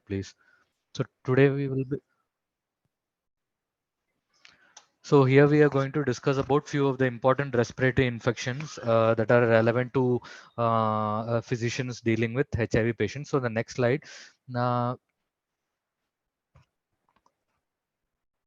please. So today we will be. So here we are going to discuss about few of the important respiratory infections that are relevant to physicians dealing with HIV patients. So the next slide. Uh,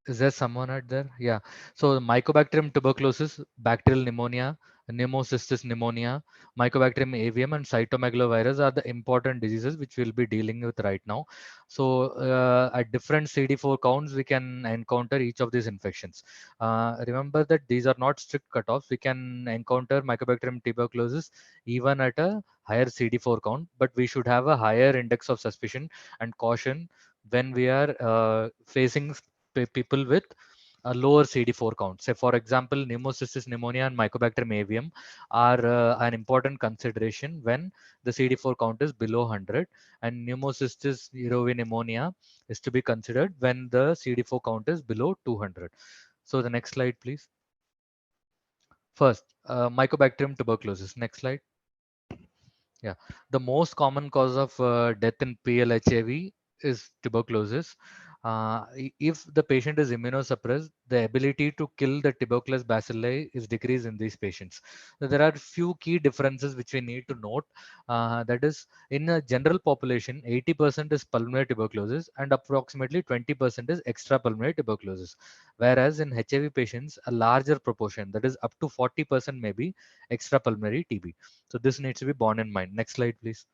Is there someone out there? Yeah. So Mycobacterium tuberculosis, bacterial pneumonia, pneumocystis pneumonia, Mycobacterium avium, and cytomegalovirus are the important diseases which we'll be dealing with right now. So at different CD4 counts, we can encounter each of these infections. Remember that these are not strict cutoffs. We can encounter Mycobacterium tuberculosis even at a higher CD4 count, but we should have a higher index of suspicion and caution when we are facing people with a lower CD4 count. Say, for example, pneumocystis pneumonia and Mycobacterium avium are an important consideration when the CD4 count is below 100, and pneumocystis aeruginosa pneumonia is to be considered when the CD4 count is below 200. So the next slide, please. First, Mycobacterium tuberculosis. Next slide. Yeah, the most common cause of death in PLHAV is tuberculosis. If the patient is immunosuppressed, the ability to kill the tuberculous bacilli is decreased in these patients. So there are few key differences which we need to note. That is, in a general population, 80% is pulmonary tuberculosis and approximately 20% is extrapulmonary tuberculosis. Whereas in HIV patients, a larger proportion, that is up to 40% may be extrapulmonary TB. So this needs to be borne in mind. Next slide, please.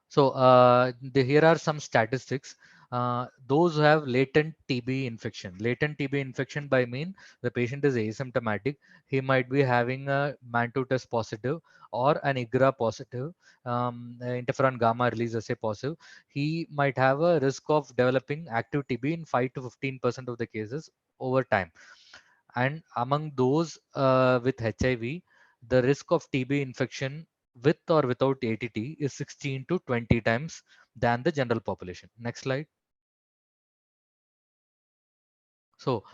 So here are some statistics. Those who have latent TB infection. Latent TB infection by mean the patient is asymptomatic. He might be having a Mantoux test positive or an IGRA positive, interferon gamma release assay positive. He might have a risk of developing active TB in 5 to 15% of the cases over time. And among those with HIV, the risk of TB infection with or without ATT is 16 to 20 times than the general population. Next slide. So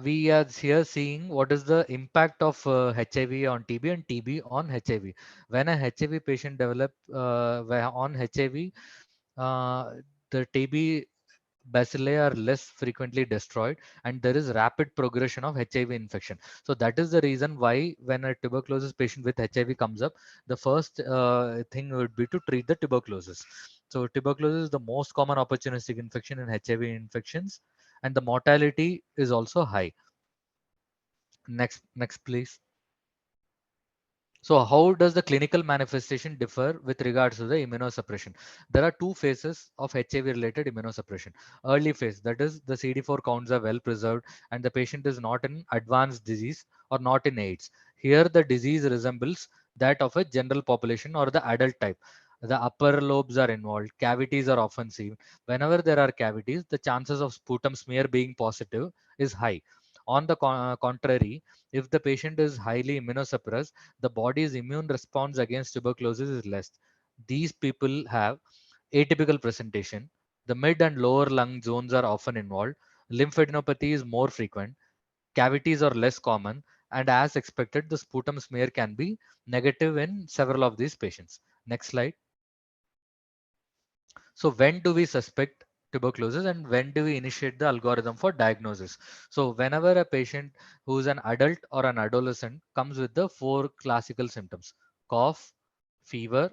we are here seeing what is the impact of HIV on TB and TB on HIV. When a HIV patient develop on HIV, the TB bacilli are less frequently destroyed and there is rapid progression of HIV infection. So that is the reason why when a tuberculosis patient with HIV comes up, the first thing would be to treat the tuberculosis. So tuberculosis is the most common opportunistic infection in HIV infections and the mortality is also high. Next please. So how does the clinical manifestation differ with regards to the immunosuppression? There are two phases of HIV-related immunosuppression. Early phase, that is the CD4 counts are well preserved and the patient is not in advanced disease or not in AIDS. Here the disease resembles that of a general population or the adult type. The upper lobes are involved, cavities are often seen. Whenever there are cavities, the chances of sputum smear being positive is high. On the contrary, if the patient is highly immunosuppressed, the body's immune response against tuberculosis is less. These people have atypical presentation. The mid and lower lung zones are often involved. Lymphadenopathy is more frequent. Cavities are less common. And as expected, the sputum smear can be negative in several of these patients. Next slide. So when do we suspect tuberculosis and when do we initiate the algorithm for diagnosis? So whenever a patient who is an adult or an adolescent comes with the four classical symptoms: cough, fever,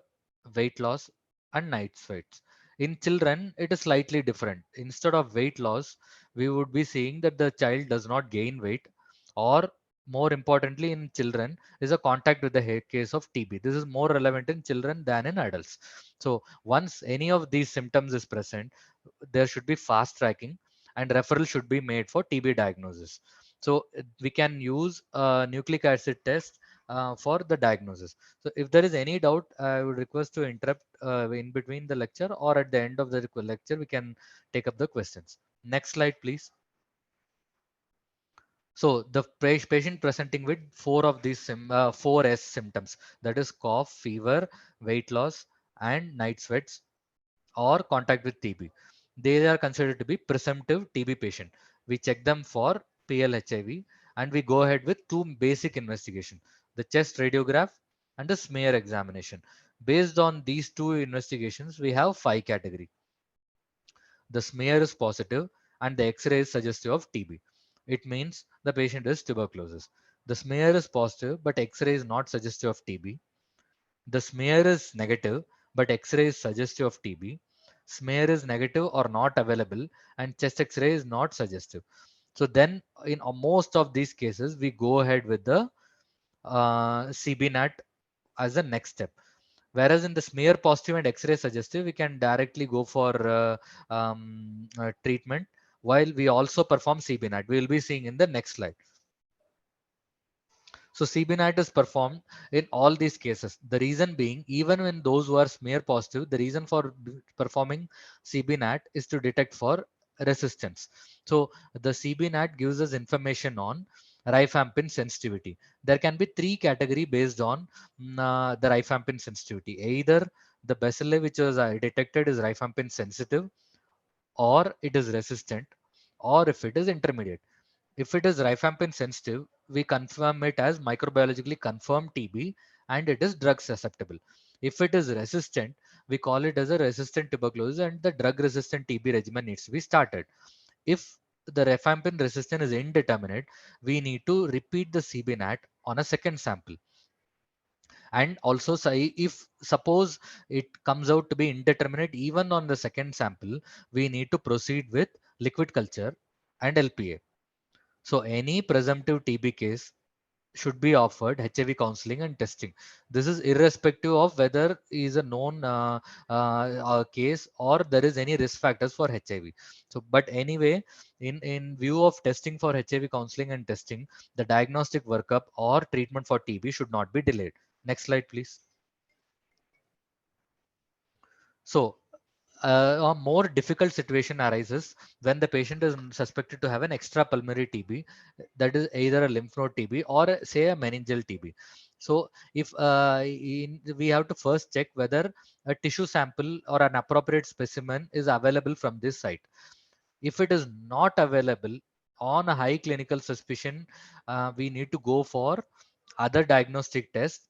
weight loss, and night sweats. In children, it is slightly different. Instead of weight loss, we would be seeing that the child does not gain weight, or more importantly in children is a contact with the head case of TB. This is more relevant in children than in adults. So once any of these symptoms is present, there should be fast tracking and referral should be made for TB diagnosis. So we can use a nucleic acid test for the diagnosis. So if there is any doubt, I would request to interrupt in between the lecture or at the end of the lecture, we can take up the questions. Next slide, please. So the patient presenting with four of these 4S symptoms, that is cough, fever, weight loss, and night sweats or contact with TB. They are considered to be presumptive TB patient. We check them for PLHIV and we go ahead with two basic investigation, the chest radiograph and the smear examination. Based on these two investigations, we have 5 categories. the smear is positive, and the X-ray is suggestive of TB. It means the patient is tuberculosis. The smear is positive, but X-ray is not suggestive of TB. The smear is negative, but X-ray is suggestive of TB. Smear is negative or not available, and chest X-ray is not suggestive. So then, in most of these cases, we go ahead with the CBNAT as the next step. Whereas in the smear positive and X-ray suggestive, we can directly go for treatment while we also perform CBNAT. We will be seeing in the next slide. So CBNAT is performed in all these cases. The reason being, even when those who are smear positive, the reason for performing CBNAT is to detect for resistance. So the CBNAT gives us information on rifampin sensitivity. There can be three category based on the rifampin sensitivity. Either the bacilli which was detected is rifampin sensitive, or it is resistant, or if it is intermediate. If it is rifampin sensitive, we confirm it as microbiologically confirmed TB and it is drug susceptible. If it is resistant, we call it as a resistant tuberculosis and the drug resistant TB regimen needs to be started. If the rifampin resistance is indeterminate, we need to repeat the CBNAT on a second sample. And also say if suppose it comes out to be indeterminate even on the second sample, we need to proceed with liquid culture and LPA. So any presumptive TB case should be offered HIV counseling and testing. This is irrespective of whether is a known case or there is any risk factors for HIV. So, but anyway, in view of testing for HIV counseling and testing, the diagnostic workup or treatment for TB should not be delayed. Next slide, please. So, a more difficult situation arises when the patient is suspected to have an extrapulmonary TB, that is either a lymph node TB or say a meningeal TB. So if we have to first check whether a tissue sample or an appropriate specimen is available from this site. If it is not available on a high clinical suspicion, we need to go for other diagnostic tests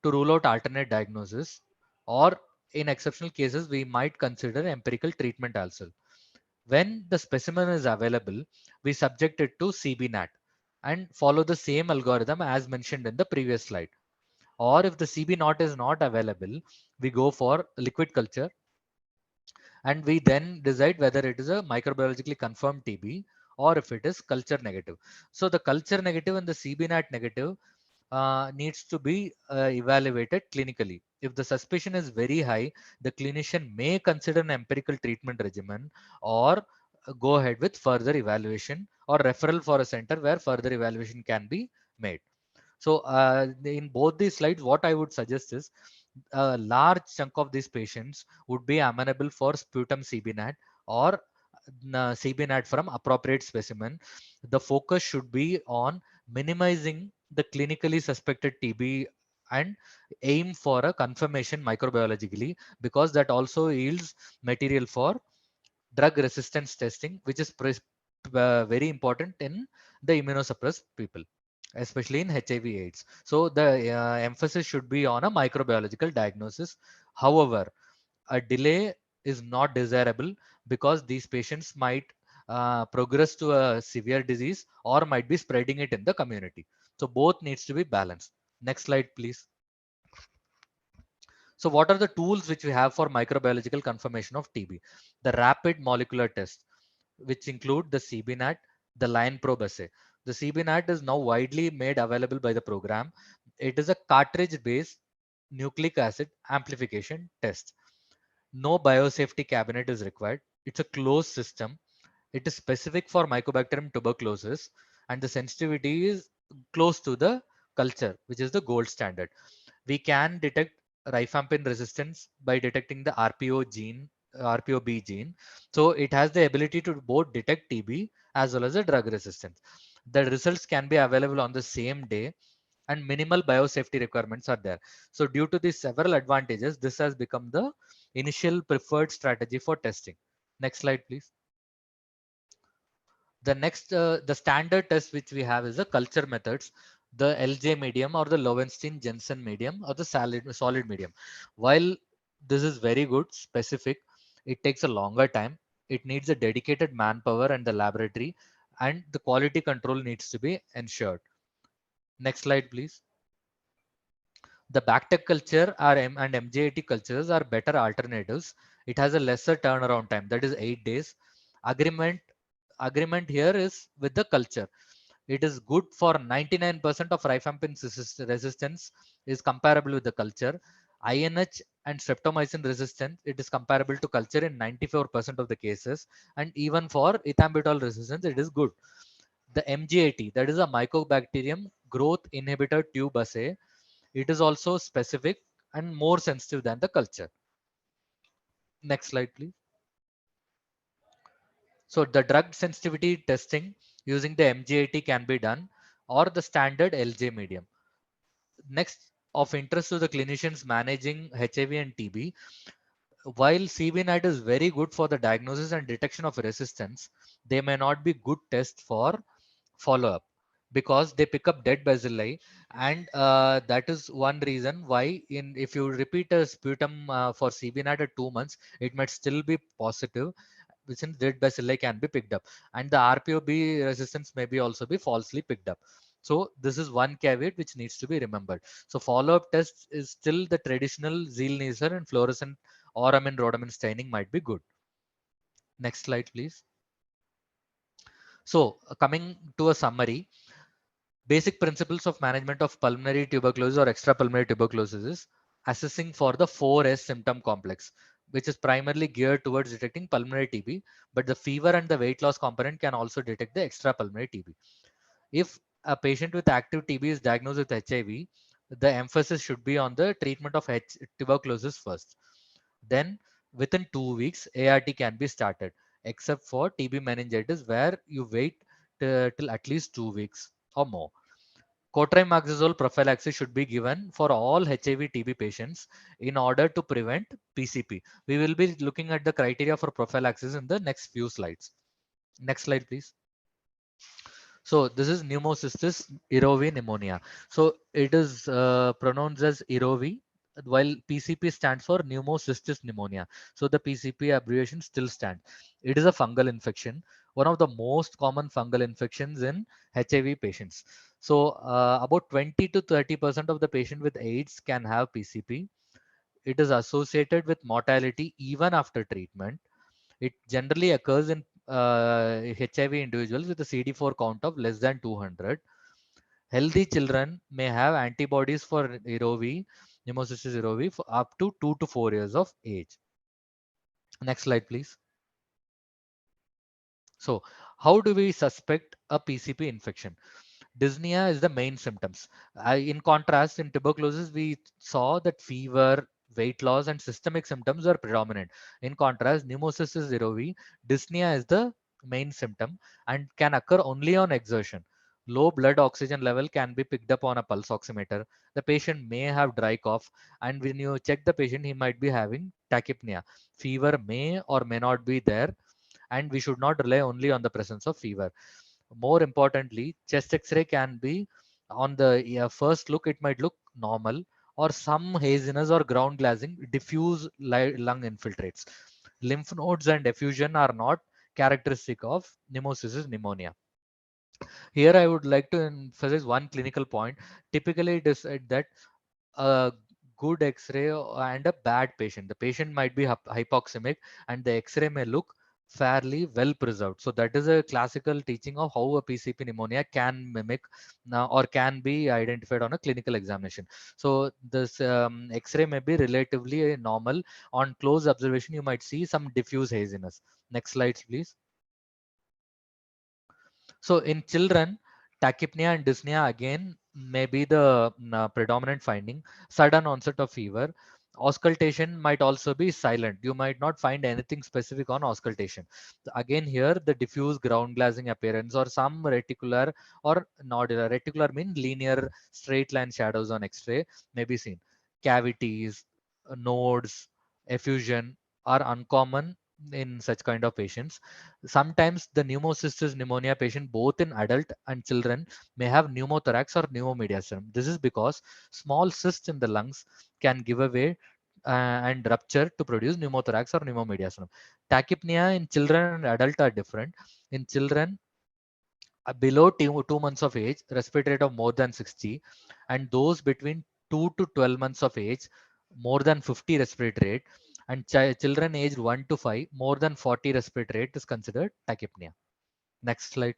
to rule out alternate diagnosis, or in exceptional cases, we might consider empirical treatment also. When the specimen is available, we subject it to CBNAT and follow the same algorithm as mentioned in the previous slide. Or if the CB naught is not available, we go for liquid culture and we then decide whether it is a microbiologically confirmed TB or if it is culture negative. So the culture negative and the CBNAT negative needs to be evaluated clinically. If the suspicion is very high, the clinician may consider an empirical treatment regimen or go ahead with further evaluation or referral for a center where further evaluation can be made. So in both these slides, what I would suggest is a large chunk of these patients would be amenable for sputum CBNAT or CBNAT from appropriate specimen. The focus should be on minimizing the clinically suspected TB and aim for a confirmation microbiologically, because that also yields material for drug resistance testing, which is very important in the immunosuppressed people, especially in HIV AIDS. So the emphasis should be on a microbiological diagnosis. However, a delay is not desirable because these patients might progress to a severe disease or might be spreading it in the community. So both needs to be balanced. Next slide, please. So what are the tools which we have for microbiological confirmation of TB? The rapid molecular test, which include the CBNAT, the line probe assay. The CBNAT is now widely made available by the program. It is a cartridge-based nucleic acid amplification test. No biosafety cabinet is required. It's a closed system. It is specific for Mycobacterium tuberculosis, and the sensitivity is close to the culture, which is the gold standard. We can detect rifampin resistance by detecting the RPOB gene. So it has the ability to both detect TB as well as the drug resistance. The results can be available on the same day and minimal biosafety requirements are there. So due to these several advantages, this has become the initial preferred strategy for testing. Next slide, please. The standard test which we have is the culture methods, the LJ medium or the Lowenstein-Jensen medium or the solid medium. While this is very good, specific, it takes a longer time. It needs a dedicated manpower and the laboratory, and the quality control needs to be ensured. Next slide, please. The Bactec culture and MJAT cultures are better alternatives. It has a lesser turnaround time, that is 8 days. Agreement agreement here is with the culture. It is good for 99% of rifampin resistance is comparable with the culture. INH and streptomycin resistance, it is comparable to culture in 94% of the cases. And even for ethambutol resistance, it is good. The MGAT, that is a Mycobacterium growth inhibitor tube assay, it is also specific and more sensitive than the culture. Next slide, please. So the drug sensitivity testing using the MGAT can be done, or the standard LJ medium. Next, of interest to the clinicians managing HIV and TB, while CBNAT is very good for the diagnosis and detection of resistance, they may not be good tests for follow-up because they pick up dead bacilli, and that is one reason why if you repeat a sputum for CBNAT at 2 months, it might still be positive, since dead bacilli can be picked up, and the RPOB resistance may be also be falsely picked up. So this is one caveat which needs to be remembered. So follow-up tests is still the traditional Zeal-Neisser and fluorescent Oramin rhodamin staining might be good. Next slide, please. So coming to a summary, basic principles of management of pulmonary tuberculosis or extrapulmonary tuberculosis is assessing for the 4S symptom complex, which is primarily geared towards detecting pulmonary TB, but the fever and the weight loss component can also detect the extrapulmonary TB. If a patient with active TB is diagnosed with HIV, the emphasis should be on the treatment of tuberculosis first. Then within 2 weeks, ART can be started, except for TB meningitis, where you wait till at least 2 weeks or more. Cotrimoxazole prophylaxis should be given for all HIV TB patients in order to prevent PCP. We will be looking at the criteria for prophylaxis in the next few slides. Next slide, please. So this is pneumocystis erovi pneumonia. So it is pronounced as erovi, while PCP stands for pneumocystis pneumonia. So the PCP abbreviation still stands. It is a fungal infection, one of the most common fungal infections in HIV patients. So about 20 to 30% of the patient with AIDS can have PCP. It is associated with mortality even after treatment. It generally occurs in HIV individuals with a CD4 count of less than 200. Healthy children may have antibodies for pneumocystis erovi, for up to 2 to 4 years of age. Next slide, please. So, how do we suspect a PCP infection? Dyspnea is the main symptoms. In contrast, in tuberculosis, we saw that fever, weight loss, and systemic symptoms are predominant. In contrast, pneumocystis zerovi, dyspnea is the main symptom and can occur only on exertion. Low blood oxygen level can be picked up on a pulse oximeter. The patient may have dry cough, and when you check the patient, he might be having tachypnea. Fever may or may not be there, and we should not rely only on the presence of fever. More importantly, chest X-ray can be on the first look, it might look normal, or some haziness or ground glassing, diffuse lung infiltrates. Lymph nodes and effusion are not characteristic of pneumocystis pneumonia. Here, I would like to emphasize one clinical point. Typically, it is said that a good X-ray and a bad patient. The patient might be hypoxemic, and the X-ray may look fairly well preserved. So that is a classical teaching of how a PCP pneumonia can mimic now or can be identified on a clinical examination. So this X-ray may be relatively normal. On close observation, you might see some diffuse haziness. Next slides, please. So in children, tachypnea and dyspnea again may be the predominant finding. Sudden onset of fever. Auscultation might also be silent. You might not find anything specific on auscultation. Again here, the diffuse ground glassing appearance or some reticular or nodular. Reticular means linear straight line shadows on X-ray may be seen. Cavities, nodes, effusion are uncommon in such kind of patients. Sometimes the pneumocystis pneumonia patient, both in adult and children, may have pneumothorax or pneumomediastinum. This is because small cysts in the lungs can give away and rupture to produce pneumothorax or pneumomediastinum. Tachypnea in children and adult are different. In children, below 2 months of age, respiratory rate of more than 60, and those between 2 to 12 months of age, more than 50 respiratory rate, and children aged 1 to 5, more than 40 respiratory rate is considered tachypnea. Next slide.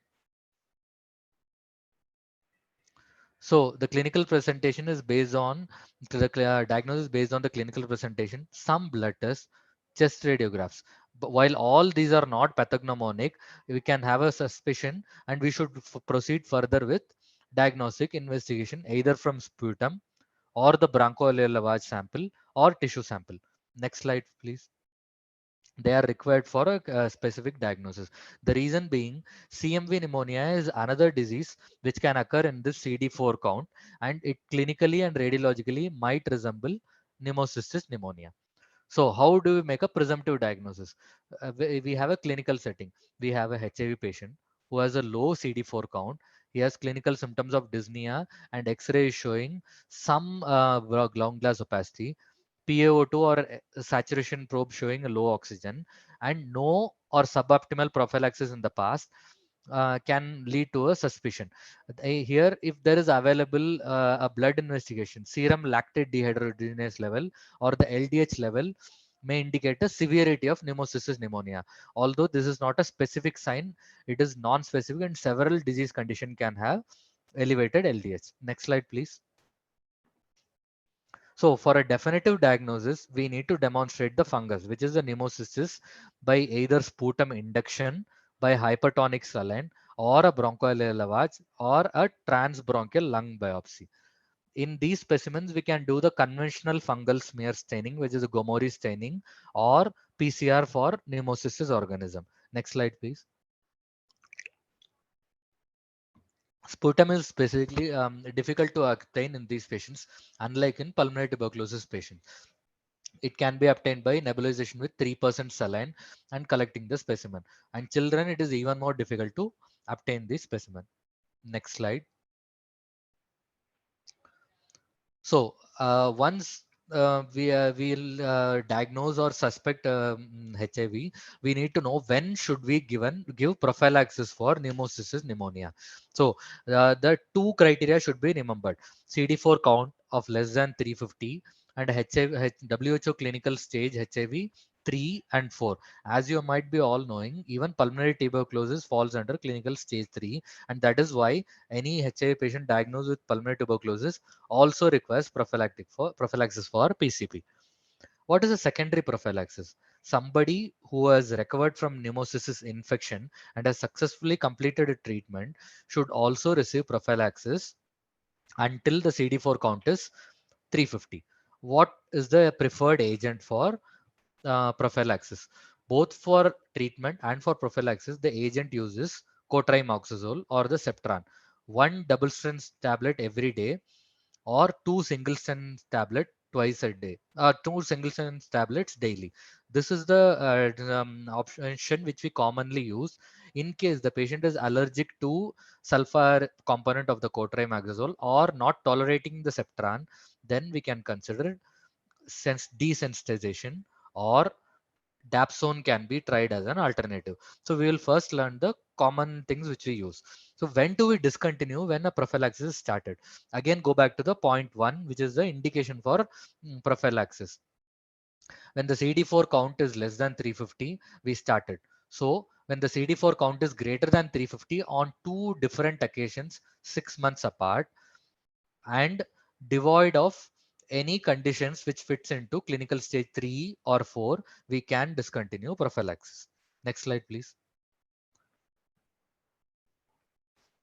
So the clinical presentation is based on diagnosis based on the clinical presentation, some blood tests, chest radiographs. But while all these are not pathognomonic, we can have a suspicion and we should proceed further with diagnostic investigation either from sputum or the bronchoalveolar lavage sample or tissue sample. Next slide, please. They are required for a specific diagnosis. The reason being, CMV pneumonia is another disease which can occur in this CD4 count, and it clinically and radiologically might resemble pneumocystis pneumonia. So how do we make a presumptive diagnosis? We have a clinical setting. We have a HIV patient who has a low CD4 count. He has clinical symptoms of dyspnea and X-ray is showing some ground glass opacity. PaO2 or saturation probe showing a low oxygen and no or suboptimal prophylaxis in the past can lead to a suspicion. Here, if there is available a blood investigation, serum lactate dehydrogenase level or the LDH level may indicate a severity of pneumocystis pneumonia. Although this is not a specific sign, it is non-specific and several disease condition can have elevated LDH. Next slide, please. So for a definitive diagnosis, we need to demonstrate the fungus, which is the pneumocystis, by either sputum induction, by hypertonic saline, or a bronchoalveolar lavage, or a transbronchial lung biopsy. In these specimens, we can do the conventional fungal smear staining, which is a Gomori staining, or PCR for pneumocystis organism. Next slide, please. Sputum is specifically difficult to obtain in these patients, unlike in pulmonary tuberculosis patients. It can be obtained by nebulization with 3% saline and collecting the specimen. And children, it is even more difficult to obtain the specimen. Next slide. So once we'll diagnose or suspect HIV, we need to know when should we give prophylaxis for pneumocystis pneumonia. So the two criteria should be remembered: CD4 count of less than 350 and WHO clinical stage HIV 3 and 4. As you might be all knowing, even pulmonary tuberculosis falls under clinical stage 3, and that is why any HIV patient diagnosed with pulmonary tuberculosis also requires prophylaxis for PCP. What is a secondary prophylaxis? Somebody who has recovered from pneumocystis infection and has successfully completed a treatment should also receive prophylaxis until the CD4 count is 350. What is the preferred agent for prophylaxis? Both for treatment and for prophylaxis, the agent uses cotrimoxazole or the Septran. One double strength tablet every day or two single strength tablet twice a day, two single strength tablets daily. This is the option which we commonly use in case the patient is allergic to sulfur component of the cotrimoxazole or not tolerating the Septran. Then we can consider desensitization, or dapsone can be tried as an alternative. So we will first learn the common things which we use. So when do we discontinue when a prophylaxis is started? Again, go back to the point one, which is the indication for prophylaxis. When the CD4 count is less than 350, we started. So when the CD4 count is greater than 350 on two different occasions, 6 months apart, and devoid of any conditions which fits into clinical stage 3 or 4, we can discontinue prophylaxis. Next slide, please.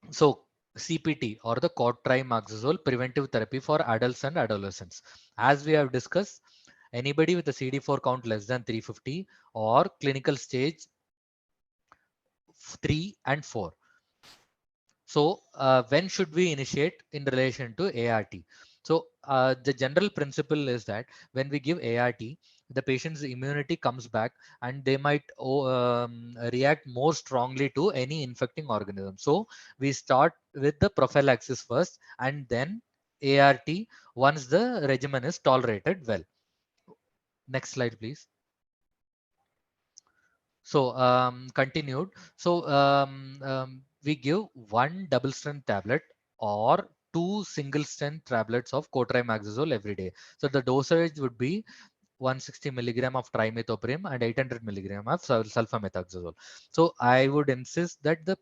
So CPT, or the cotrimoxazole preventive therapy for adults and adolescents. As we have discussed, anybody with a CD4 count less than 350 or clinical stage 3 and 4. So when should we initiate in relation to ART? So the general principle is that when we give ART, the patient's immunity comes back and they might react more strongly to any infecting organism. So we start with the prophylaxis first and then ART once the regimen is tolerated well. Next slide, please. So continued. So we give one double strength tablet or two single strength tablets of cotrimoxazole every day. So the dosage would be 160 milligram of trimethoprim and 800 milligram of sulfamethoxazole. So I would insist that the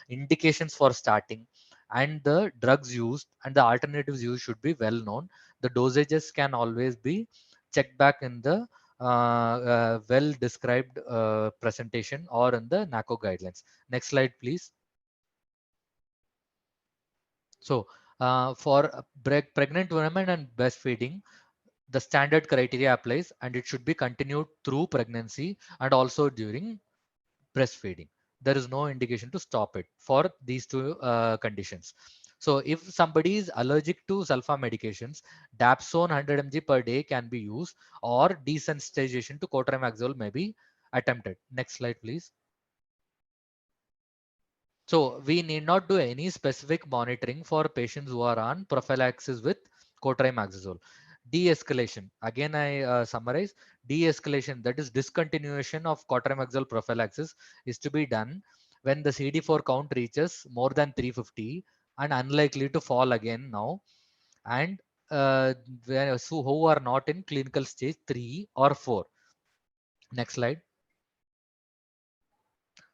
indications for starting and the drugs used and the alternatives used should be well known. The dosages can always be checked back in the well described presentation or in the NACO guidelines. Next slide, please. So for pregnant women and breastfeeding, the standard criteria applies and it should be continued through pregnancy and also during breastfeeding. There is no indication to stop it for these two conditions. So if somebody is allergic to sulfa medications, dapsone 100 mg per day can be used or desensitization to cotrimoxazole may be attempted. Next slide, please. So we need not do any specific monitoring for patients who are on prophylaxis with cotrimoxazole. De-escalation. Again, I summarize. De-escalation, that is discontinuation of cotrimoxazole prophylaxis, is to be done when the CD4 count reaches more than 350 and unlikely to fall again now, and so who are not in clinical stage 3 or 4. Next slide.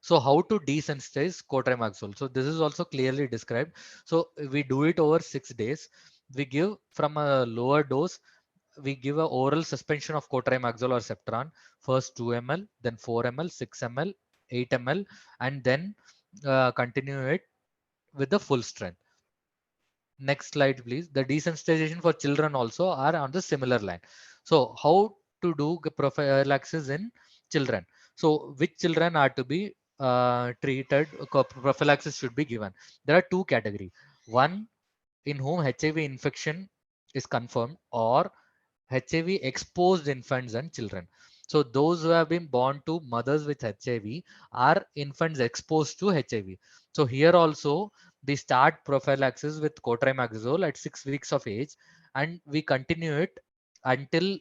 So how to desensitize cotrimoxazole? So this is also clearly described. So we do it over 6 days. We give from a lower dose. We give a oral suspension of cotrimoxazole or Septron. First 2 ml, then 4 ml, 6 ml, 8 ml, and then continue it with the full strength. Next slide, please. The desensitization for children also are on the similar line. So how to do prophylaxis in children? So which children are to be treated, prophylaxis should be given. There are two categories. One, in whom HIV infection is confirmed, or HIV exposed infants and children. So those who have been born to mothers with HIV are infants exposed to HIV. So here also we start prophylaxis with cotrimoxazole at 6 weeks of age, and we continue it until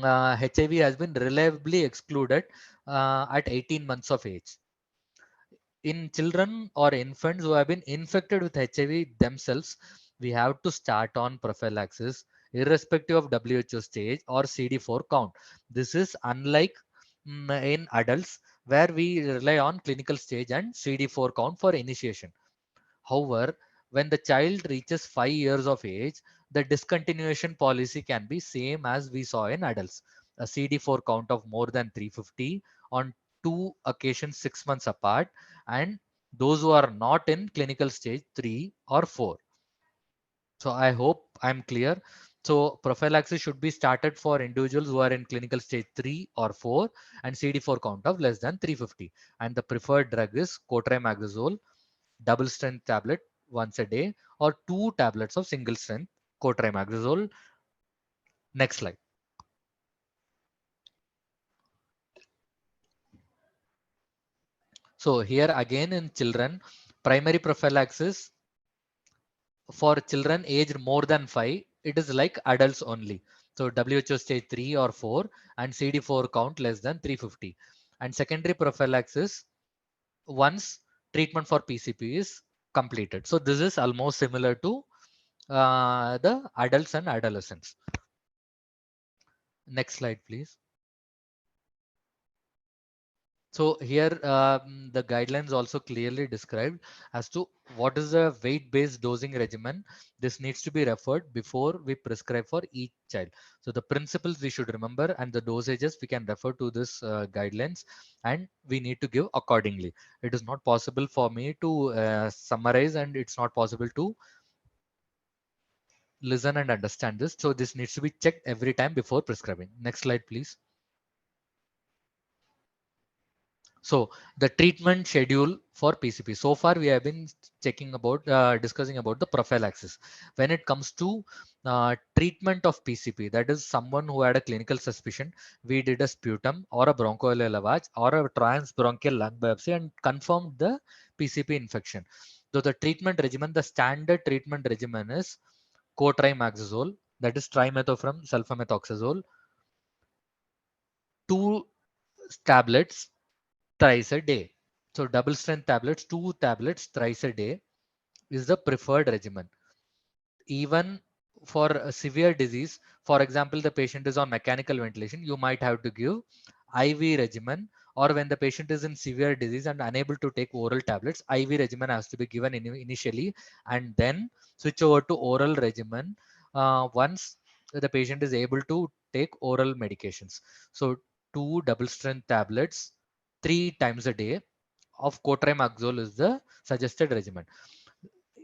HIV has been reliably excluded at 18 months of age. In children or infants who have been infected with HIV themselves, we have to start on prophylaxis irrespective of WHO stage or CD4 count. This is unlike in adults where we rely on clinical stage and CD4 count for initiation. However, when the child reaches 5 years of age, the discontinuation policy can be same as we saw in adults. A CD4 count of more than 350 on two occasions 6 months apart, and those who are not in clinical stage 3 or 4. So I hope I'm clear. So prophylaxis should be started for individuals who are in clinical stage 3 or 4 and CD4 count of less than 350. And the preferred drug is cotrimoxazole double strength tablet once a day or two tablets of single strength cotrimoxazole. Next slide. So here again in children, primary prophylaxis for children aged more than 5, it is like adults only. So WHO stage 3 or 4 and CD4 count less than 350. And secondary prophylaxis once treatment for PCP is completed. So this is almost similar to the adults and adolescents. Next slide, please. So here the guidelines also clearly described as to what is the weight-based dosing regimen. This needs to be referred before we prescribe for each child. So the principles we should remember and the dosages we can refer to this guidelines, and we need to give accordingly. It is not possible for me to summarize, and it's not possible to listen and understand this. So this needs to be checked every time before prescribing. Next slide, please. So the treatment schedule for PCP. So far, we have been checking about, discussing about the prophylaxis. When it comes to treatment of PCP, that is someone who had a clinical suspicion, we did a sputum or a bronchoalveolar lavage or a transbronchial lung biopsy and confirmed the PCP infection. So the treatment regimen, the standard treatment regimen is cotrimoxazole that is trimethoprim sulfamethoxazole, 2 tablets thrice a day. So double strength tablets, 2 tablets thrice a day is the preferred regimen. Even for a severe disease, for example, the patient is on mechanical ventilation, you might have to give IV regimen, or when the patient is in severe disease and unable to take oral tablets, IV regimen has to be given initially and then switch over to oral regimen once the patient is able to take oral medications. So 2 double strength tablets 3 times a day of cotrimoxazole is the suggested regimen.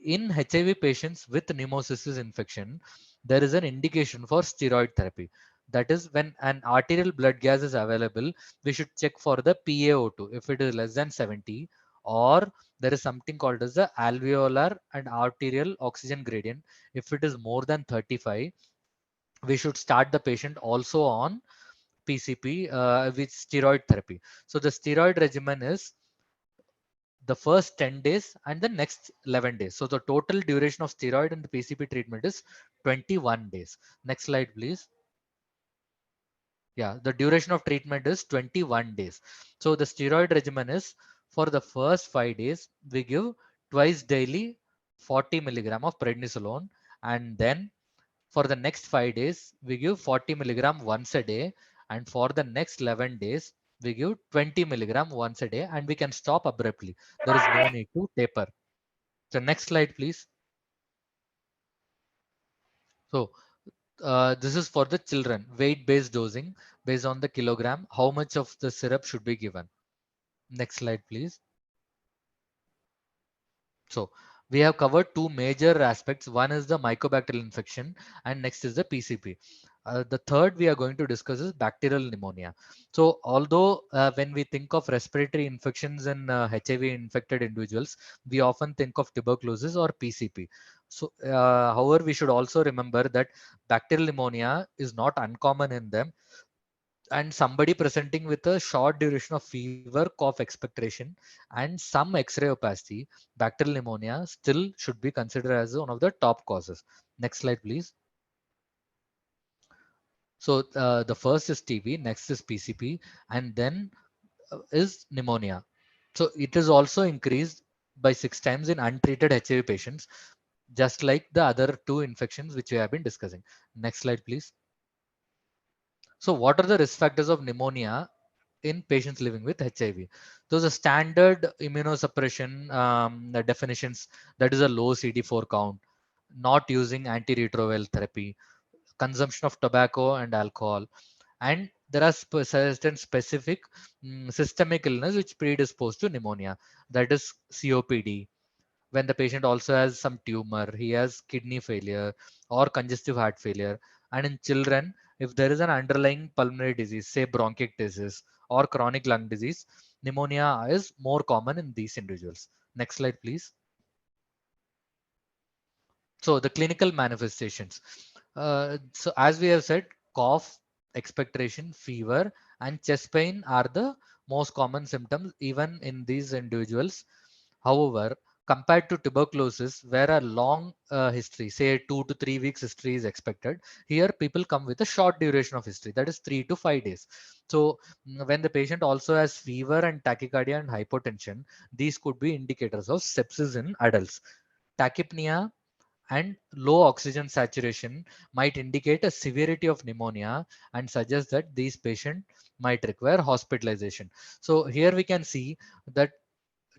In HIV patients with pneumocystis infection, there is an indication for steroid therapy. That is, when an arterial blood gas is available, we should check for the PaO2 if it is less than 70, or there is something called as the alveolar and arterial oxygen gradient. If it is more than 35, we should start the patient also on PCP with steroid therapy. So the steroid regimen is the first 10 days and the next 11 days. So the total duration of steroid and the PCP treatment is 21 days. Next slide, please. Yeah, the duration of treatment is 21 days. So the steroid regimen is for the first 5 days, we give twice daily 40 milligram of prednisolone, and then for the next 5 days, we give 40 milligram once a day, and for the next 11 days, we give 20 milligram once a day, and we can stop abruptly. There is no need to taper. So next slide, please. So this is for the children, weight-based dosing based on the kilogram. How much of the syrup should be given? Next slide, please. So we have covered two major aspects. One is the mycobacterial infection and next is the PCP. The third we are going to discuss is bacterial pneumonia. So although when we think of respiratory infections in HIV infected individuals, we often think of tuberculosis or PCP. So however, we should also remember that bacterial pneumonia is not uncommon in them, and somebody presenting with a short duration of fever, cough expectoration, and some X-ray opacity, bacterial pneumonia still should be considered as one of the top causes. Next slide, please. So the first is TB, next is PCP, and then is pneumonia. So it is also increased by 6 times in untreated HIV patients, just like the other two infections which we have been discussing. Next slide, please. So what are the risk factors of pneumonia in patients living with HIV? Those are standard immunosuppression the definitions, that is a low CD4 count, not using antiretroviral therapy, consumption of tobacco and alcohol, and there are certain specific systemic illness which predispose to pneumonia, that is COPD. When the patient also has some tumor, he has kidney failure or congestive heart failure. And in children, if there is an underlying pulmonary disease, say bronchiectasis or chronic lung disease, pneumonia is more common in these individuals. Next slide, please. So the clinical manifestations. So as we have said, cough, expectoration, fever, and chest pain are the most common symptoms even in these individuals. However, compared to tuberculosis, where a long history, say 2 to 3 weeks history is expected, here people come with a short duration of history, that is 3 to 5 days. So when the patient also has fever and tachycardia and hypotension, these could be indicators of sepsis in adults. Tachypnea and low oxygen saturation might indicate a severity of pneumonia and suggest that these patients might require hospitalization. So here we can see that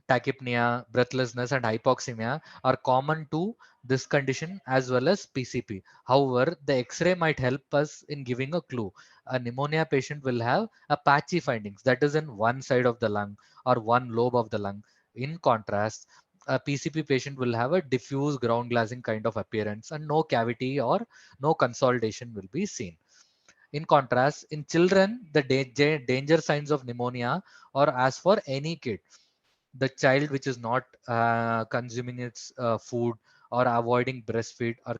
tachypnea, breathlessness, and hypoxemia are common to this condition as well as PCP. However, the X-ray might help us in giving a clue. A pneumonia patient will have a patchy findings, that is in one side of the lung or one lobe of the lung. In contrast, a PCP patient will have a diffuse ground glassing kind of appearance and no cavity or no consolidation will be seen. In contrast, in children, the danger signs of pneumonia or as for any kid, the child which is not consuming its food or avoiding breastfeed or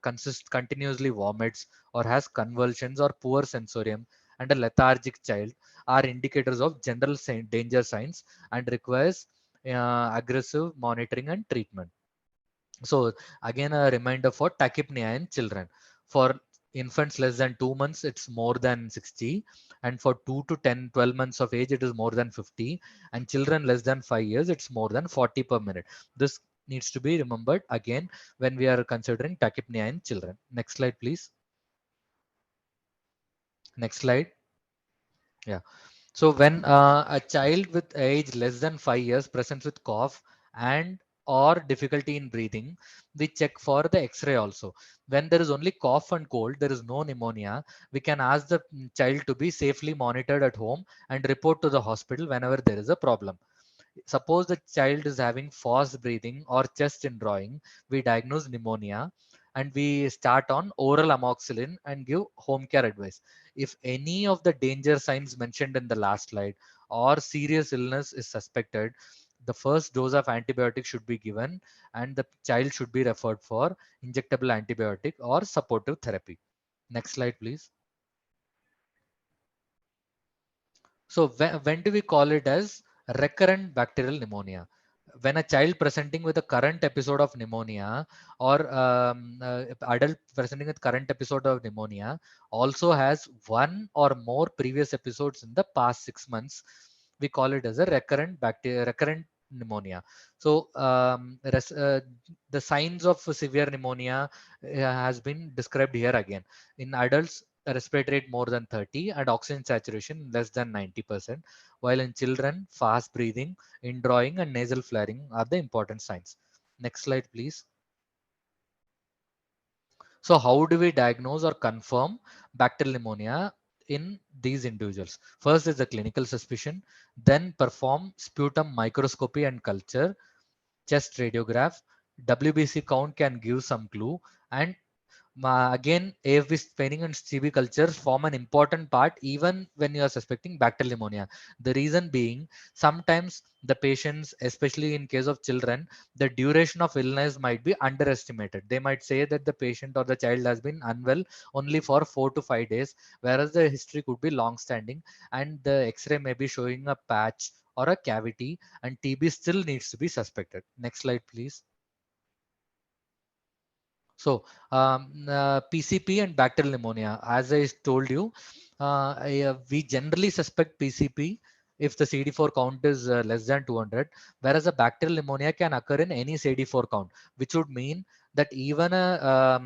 continuously vomits or has convulsions or poor sensorium, and a lethargic child are indicators of general danger signs and requires aggressive monitoring and treatment. So again, a reminder for tachypnea in children. For Infants less than 2 months, it's more than 60. And for 2 to 10 12 months of age, it is more than 50. And children less than 5 years, it's more than 40 per minute. This needs to be remembered again when we are considering tachypnea in children. Next slide, please. Next slide. Yeah. So when a child with age less than 5 years presents with cough and or difficulty in breathing, we check for the X-ray also. When there is only cough and cold, there is no pneumonia, we can ask the child to be safely monitored at home and report to the hospital whenever there is a problem. Suppose the child is having fast breathing or chest indrawing, we diagnose pneumonia and we start on oral amoxicillin and give home care advice. If any of the danger signs mentioned in the last slide or serious illness is suspected, the first dose of antibiotic should be given and the child should be referred for injectable antibiotic or supportive therapy. Next slide, please. So when do we call it as recurrent bacterial pneumonia? When a child presenting with a current episode of pneumonia or adult presenting with current episode of pneumonia also has one or more previous episodes in the past 6 months, we call it as a recurrent pneumonia. So the signs of severe pneumonia has been described here again. In adults, a respiratory rate more than 30 and oxygen saturation less than 90%, while in children, fast breathing, indrawing, and nasal flaring are the important signs. Next slide, please. So how do we diagnose or confirm bacterial pneumonia in these individuals? First is the clinical suspicion, then perform sputum microscopy and culture, chest radiograph, WBC count can give some clue, and again, AFB staining and CB cultures form an important part even when you are suspecting bacterial pneumonia. The reason being, sometimes the patients, especially in case of children, the duration of illness might be underestimated. They might say that the patient or the child has been unwell only for 4 to 5 days, whereas the history could be long-standing and the X-ray may be showing a patch or a cavity, and TB still needs to be suspected. Next slide, please. So PCP and bacterial pneumonia, as I told you, we generally suspect PCP if the CD4 count is less than 200, whereas a bacterial pneumonia can occur in any CD4 count, which would mean that even a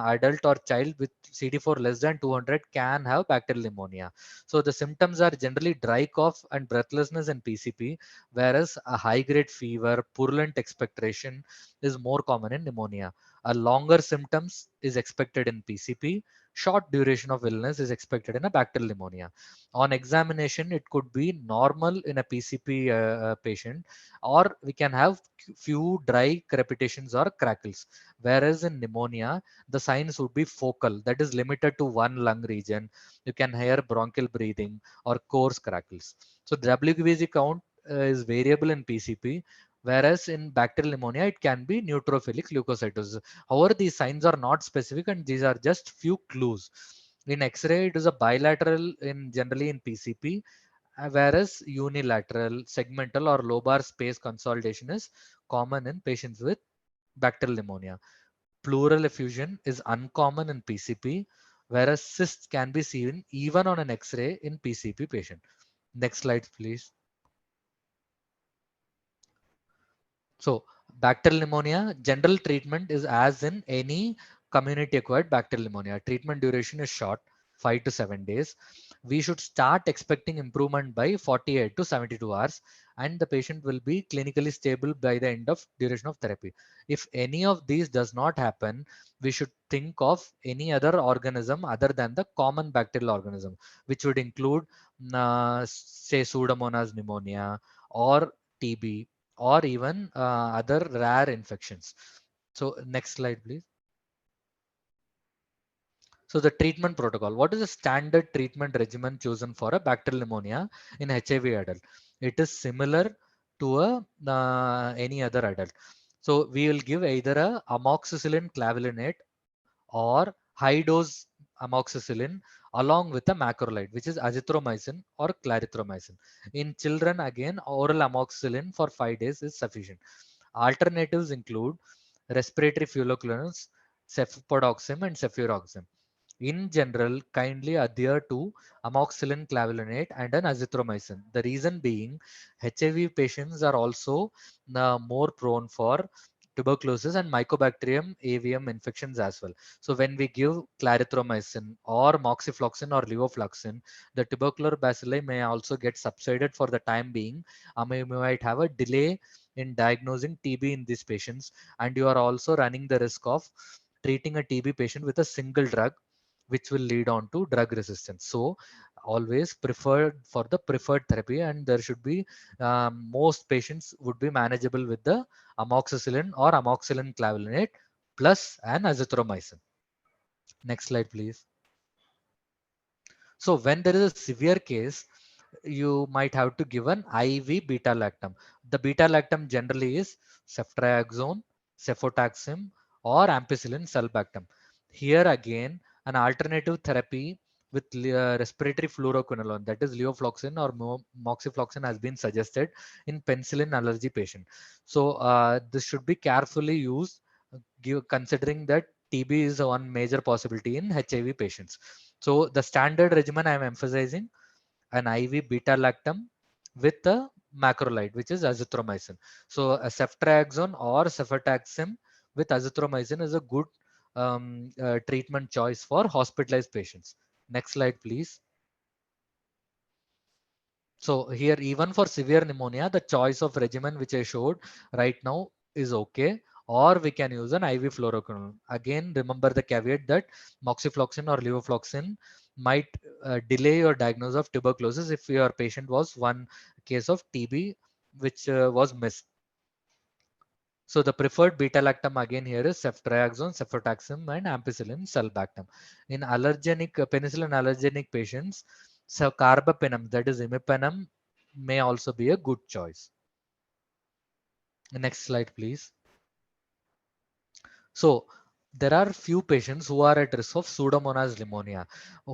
adult or child with CD4 less than 200 can have bacterial pneumonia. So the symptoms are generally dry cough and breathlessness in PCP, whereas a high-grade fever, purulent expectoration is more common in pneumonia. A longer symptoms is expected in PCP. Short duration of illness is expected in a bacterial pneumonia. On examination, it could be normal in a PCP patient, or we can have few dry crepitations or crackles. Whereas in pneumonia, the signs would be focal, that is limited to one lung region. You can hear bronchial breathing or coarse crackles. So WBC count is variable in PCP, whereas in bacterial pneumonia, it can be neutrophilic leukocytosis. However, these signs are not specific and these are just few clues. In X-ray, it is a bilateral in generally in PCP, whereas unilateral, segmental or lobar space consolidation is common in patients with bacterial pneumonia. Pleural effusion is uncommon in PCP, whereas cysts can be seen even on an X-ray in PCP patient. Next slide, please. So bacterial pneumonia, general treatment is as in any community acquired bacterial pneumonia. Treatment duration is short, 5 to 7 days. We should start expecting improvement by 48 to 72 hours and the patient will be clinically stable by the end of duration of therapy. If any of these does not happen, we should think of any other organism other than the common bacterial organism, which would include say Pseudomonas pneumonia or TB or even other rare infections. So next slide, please. So the treatment protocol. What is the standard treatment regimen chosen for a bacterial pneumonia in HIV adult? It is similar to any other adult. So we will give either a amoxicillin clavulinate or high dose amoxicillin along with a macrolide, which is azithromycin or clarithromycin. In children, again, oral amoxicillin for 5 days is sufficient. Alternatives include respiratory fluoroquinolones, cefodoxime, and cefuroxime. in general kindly adhere to amoxicillin clavulanate and an azithromycin. The reason being, HIV patients are also more prone for tuberculosis and mycobacterium avium infections as well. So when we give clarithromycin or moxifloxacin or levofloxacin, the tubercular bacilli may also get subsided for the time being. We might have a delay in diagnosing TB in these patients, and you are also running the risk of treating a TB patient with a single drug, which will lead on to drug resistance. So always preferred for the preferred therapy, and there should be most patients would be manageable with the amoxicillin or amoxicillin clavulanate plus an azithromycin. Next slide, please. So when there is a severe case, you might have to give an IV beta-lactam. The beta-lactam generally is ceftriaxone, cefotaxime, or ampicillin sulbactam. Here again, an alternative therapy with respiratory fluoroquinolone, that is levofloxacin or moxifloxacin, has been suggested in penicillin allergy patient. So this should be carefully used, considering that TB is one major possibility in HIV patients. So the standard regimen I am emphasizing, an IV beta-lactam with a macrolide, which is azithromycin. So a ceftriaxone or cefotaxime with azithromycin is a good treatment choice for hospitalized patients. Next slide, please. So here, even for severe pneumonia, the choice of regimen which I showed right now is okay, or we can use an IV fluoroquinolone. Again, remember the caveat that moxifloxacin or levofloxacin might delay your diagnosis of tuberculosis if your patient was one case of TB which was missed. So the preferred beta-lactam again here is ceftriaxone, cefotaxime, and ampicillin sulbactam. In allergenic penicillin allergenic patients, so carbapenem, that is imipenem, may also be a good choice. Next slide, please. So there are few patients who are at risk of Pseudomonas pneumonia.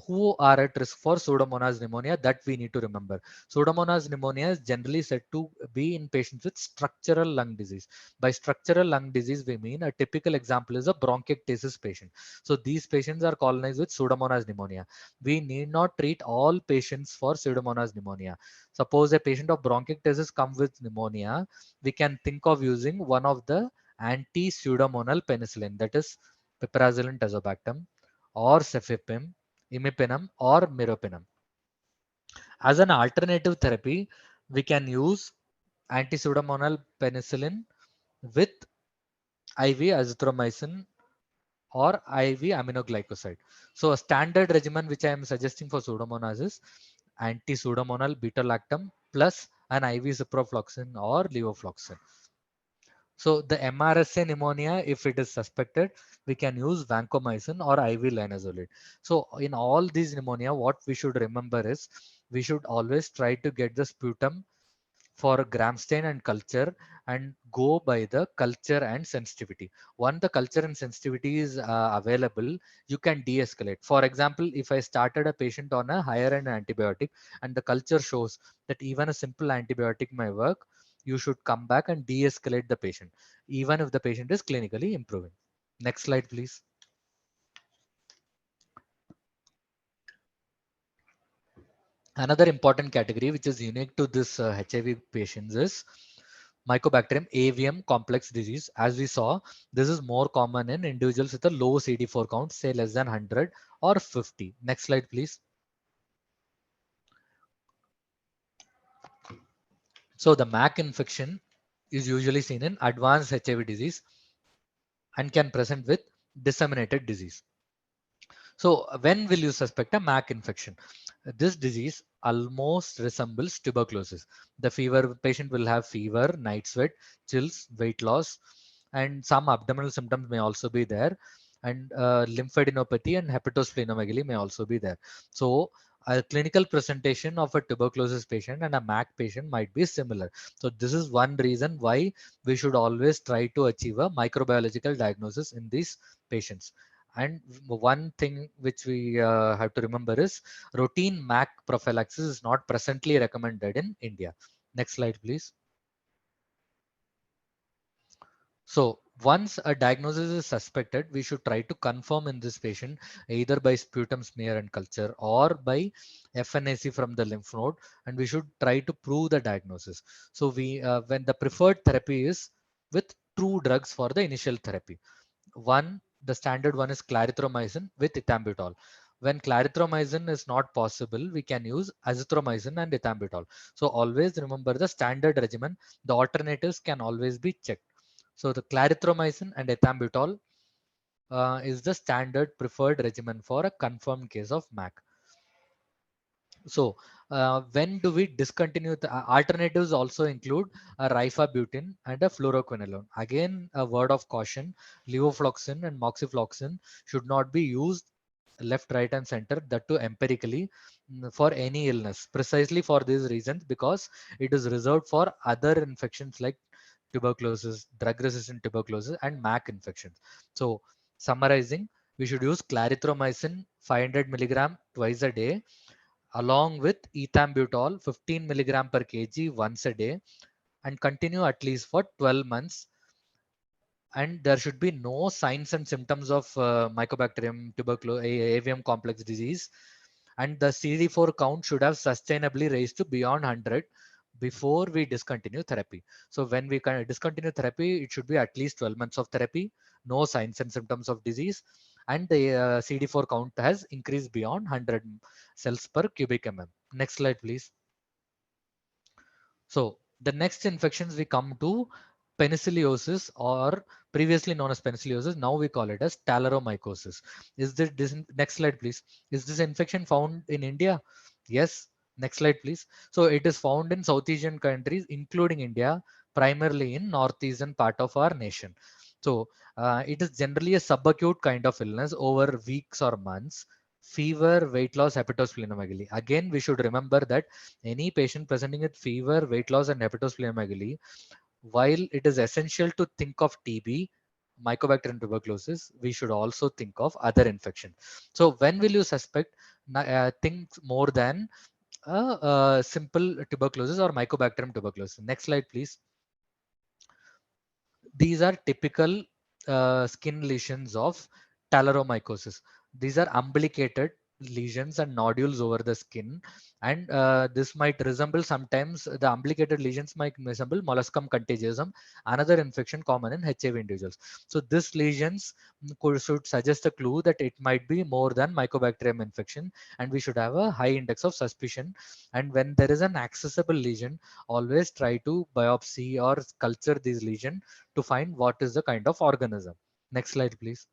Who are at risk for Pseudomonas pneumonia, that we need to remember. Pseudomonas pneumonia is generally said to be in patients with structural lung disease. By structural lung disease, we mean a typical example is a bronchiectasis patient. So these patients are colonized with Pseudomonas pneumonia. We need not treat all patients for Pseudomonas pneumonia. Suppose a patient of bronchiectasis comes with pneumonia, we can think of using one of the anti-pseudomonal penicillin, that is piperazolone tazobactam or cefepime, imipenem or meropenem. As an alternative therapy, we can use anti-pseudomonal penicillin with IV azithromycin or IV aminoglycoside. So a standard regimen which I am suggesting for Pseudomonas is anti-pseudomonal beta-lactam plus an IV ciprofloxacin or levofloxacin. So the MRSA pneumonia, if it is suspected, we can use vancomycin or IV linezolid. So in all these pneumonia, what we should remember is we should always try to get the sputum for gram stain and culture and go by the culture and sensitivity. Once the culture and sensitivity is available, you can de-escalate. For example, if I started a patient on a higher end antibiotic and the culture shows that even a simple antibiotic may work, you should come back and de-escalate the patient, even if the patient is clinically improving. Next slide, please. Another important category which is unique to this HIV patients is Mycobacterium avium complex disease. As we saw, this is more common in individuals with a low CD4 count, say less than 100 or 50. Next slide, please. So the MAC infection is usually seen in advanced HIV disease and can present with disseminated disease. So when will you suspect a MAC infection? This disease almost resembles tuberculosis. The fever patient will have fever, night sweat, chills, weight loss, and some abdominal symptoms may also be there. And lymphadenopathy and hepatosplenomegaly may also be there. So a clinical presentation of a tuberculosis patient and a MAC patient might be similar. So this is one reason why we should always try to achieve a microbiological diagnosis in these patients. And one thing which we have to remember is routine MAC prophylaxis is not presently recommended in India. Next slide, please. So Once a diagnosis is suspected, we should try to confirm in this patient either by sputum smear and culture or by FNAC from the lymph node, and we should try to prove the diagnosis. So when the preferred therapy is with two drugs for the initial therapy. One, the standard one is clarithromycin with ethambutol. When clarithromycin is not possible, we can use azithromycin and ethambutol. So always remember the standard regimen. The alternatives can always be checked. So the clarithromycin and ethambutol is the standard preferred regimen for a confirmed case of MAC. So when do we discontinue? The alternatives also include a rifabutin and a fluoroquinolone. Again, a word of caution: levofloxacin and moxifloxacin should not be used left, right, and center. That too empirically for any illness. Precisely for these reasons, because it is reserved for other infections like tuberculosis, drug-resistant tuberculosis, and MAC infections. So summarizing, we should use clarithromycin 500 milligram twice a day along with ethambutol 15 milligram per kg once a day and continue at least for 12 months. And there should be no signs and symptoms of mycobacterium tuberculosis avium complex disease, and the CD4 count should have sustainably raised to beyond 100 before we discontinue therapy. So when we discontinue therapy, it should be at least 12 months of therapy, no signs and symptoms of disease, and the CD4 count has increased beyond 100 cells per cubic mm. Next slide, please. So the next infections we come to penicilliosis, or previously known as penicilliosis. Now we call it as talaromycosis. Is this next slide, please? Is this infection found in India? Yes. Next slide, please. So it is found in South Asian countries, including India, primarily in northeastern part of our nation. So it is generally a subacute kind of illness over weeks or months. Fever, weight loss, hepatosplenomegaly. Again, we should remember that any patient presenting with fever, weight loss, and hepatosplenomegaly, while it is essential to think of TB, Mycobacterium tuberculosis, we should also think of other infections. So when will you suspect things more than simple tuberculosis or Mycobacterium tuberculosis? Next slide, please. These are typical skin lesions of talaromycosis. These are umbilicated lesions and nodules over the skin, and this might resemble, sometimes the umbilicated lesions might resemble molluscum contagiosum, another infection common in HIV individuals. So this lesions should suggest a clue that it might be more than Mycobacterium infection, and we should have a high index of suspicion. And when there is an accessible lesion, always try to biopsy or culture these lesions to find what is the kind of organism. Next slide, please.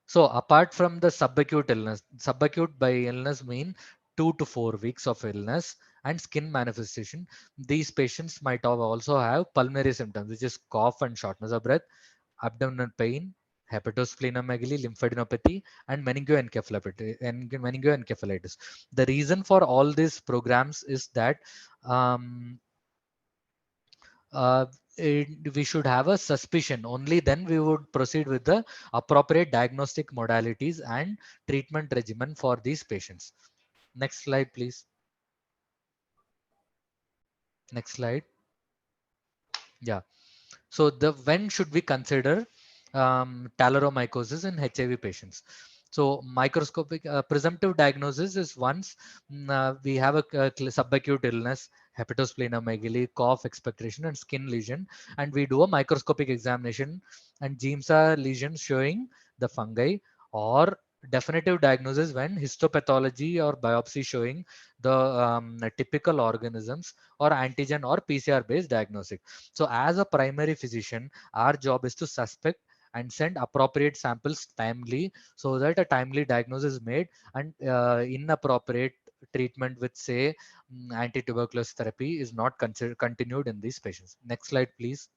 So apart from the subacute illness, subacute by illness mean 2 to 4 weeks of illness and skin manifestation. These patients might also have pulmonary symptoms, which is cough and shortness of breath, abdominal pain, hepatosplenomegaly, lymphadenopathy, and meningoencephalitis. The reason for all these programs is that um, uh, we should have a suspicion. Only then we would proceed with the appropriate diagnostic modalities and treatment regimen for these patients. Next slide, please. Next slide. Yeah. So the when should we consider talaromycosis in HIV patients? So microscopic presumptive diagnosis is once we have a subacute illness, hepatosplenomegaly, cough, expectoration, and skin lesion, and we do a microscopic examination, and genes are lesions showing the fungi, or definitive diagnosis when histopathology or biopsy showing the typical organisms, or antigen or PCR based diagnostic. So as a primary physician, our job is to suspect and send appropriate samples timely, so that a timely diagnosis is made, and inappropriate treatment with, say, anti-tuberculosis therapy is not continued in these patients. Next slide, please.